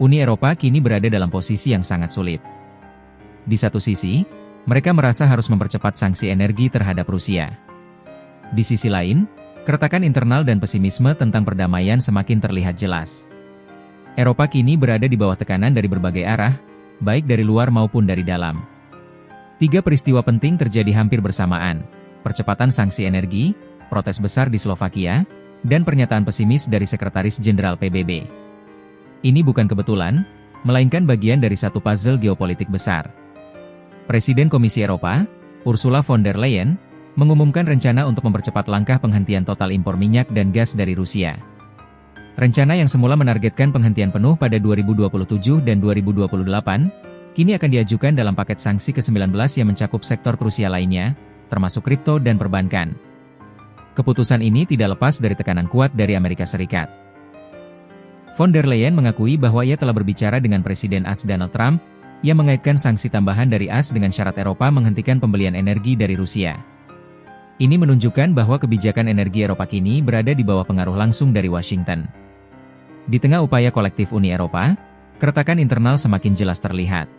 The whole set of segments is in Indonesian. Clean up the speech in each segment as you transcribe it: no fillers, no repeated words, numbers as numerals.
Uni Eropa kini berada dalam posisi yang sangat sulit. Di satu sisi, mereka merasa harus mempercepat sanksi energi terhadap Rusia. Di sisi lain, keretakan internal dan pesimisme tentang perdamaian semakin terlihat jelas. Eropa kini berada di bawah tekanan dari berbagai arah, baik dari luar maupun dari dalam. 3 peristiwa penting terjadi hampir bersamaan: percepatan sanksi energi, protes besar di Slovakia, dan pernyataan pesimis dari Sekretaris Jenderal PBB. Ini bukan kebetulan, melainkan bagian dari satu puzzle geopolitik besar. Presiden Komisi Eropa, Ursula von der Leyen, mengumumkan rencana untuk mempercepat langkah penghentian total impor minyak dan gas dari Rusia. Rencana yang semula menargetkan penghentian penuh pada 2027 dan 2028, kini akan diajukan dalam paket sanksi ke-19 yang mencakup sektor krusial lainnya, termasuk kripto dan perbankan. Keputusan ini tidak lepas dari tekanan kuat dari Amerika Serikat. Von der Leyen mengakui bahwa ia telah berbicara dengan Presiden AS Donald Trump, yang mengaitkan sanksi tambahan dari AS dengan syarat Eropa menghentikan pembelian energi dari Rusia. Ini menunjukkan bahwa kebijakan energi Eropa kini berada di bawah pengaruh langsung dari Washington. Di tengah upaya kolektif Uni Eropa, keretakan internal semakin jelas terlihat.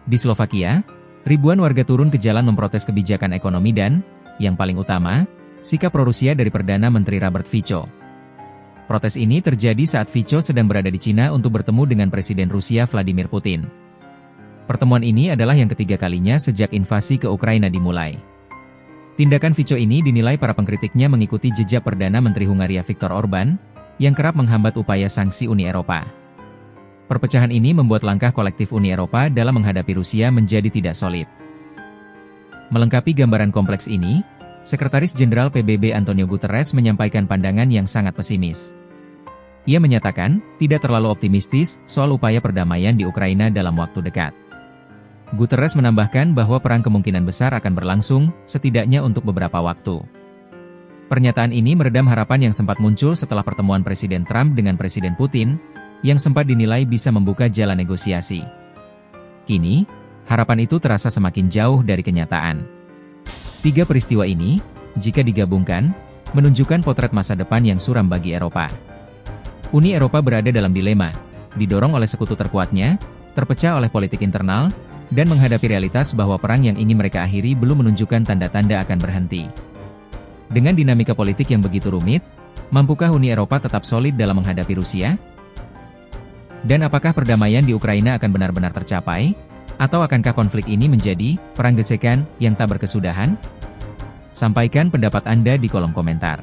Di Slovakia, ribuan warga turun ke jalan memprotes kebijakan ekonomi dan, yang paling utama, sikap pro-Rusia dari Perdana Menteri Robert Fico. Protes ini terjadi saat Fico sedang berada di Cina untuk bertemu dengan Presiden Rusia Vladimir Putin. Pertemuan ini adalah yang ketiga kalinya sejak invasi ke Ukraina dimulai. Tindakan Fico ini dinilai para pengkritiknya mengikuti jejak Perdana Menteri Hungaria Viktor Orban, yang kerap menghambat upaya sanksi Uni Eropa. Perpecahan ini membuat langkah kolektif Uni Eropa dalam menghadapi Rusia menjadi tidak solid. Melengkapi gambaran kompleks ini, Sekretaris Jenderal PBB Antonio Guterres menyampaikan pandangan yang sangat pesimis. Ia menyatakan, tidak terlalu optimistis soal upaya perdamaian di Ukraina dalam waktu dekat. Guterres menambahkan bahwa perang kemungkinan besar akan berlangsung, setidaknya untuk beberapa waktu. Pernyataan ini meredam harapan yang sempat muncul setelah pertemuan Presiden Trump dengan Presiden Putin, yang sempat dinilai bisa membuka jalan negosiasi. Kini, harapan itu terasa semakin jauh dari kenyataan. 3 peristiwa ini, jika digabungkan, menunjukkan potret masa depan yang suram bagi Eropa. Uni Eropa berada dalam dilema, didorong oleh sekutu terkuatnya, terpecah oleh politik internal, dan menghadapi realitas bahwa perang yang ingin mereka akhiri belum menunjukkan tanda-tanda akan berhenti. Dengan dinamika politik yang begitu rumit, mampukah Uni Eropa tetap solid dalam menghadapi Rusia? Dan apakah perdamaian di Ukraina akan benar-benar tercapai? Atau akankah konflik ini menjadi perang gesekan yang tak berkesudahan? Sampaikan pendapat Anda di kolom komentar.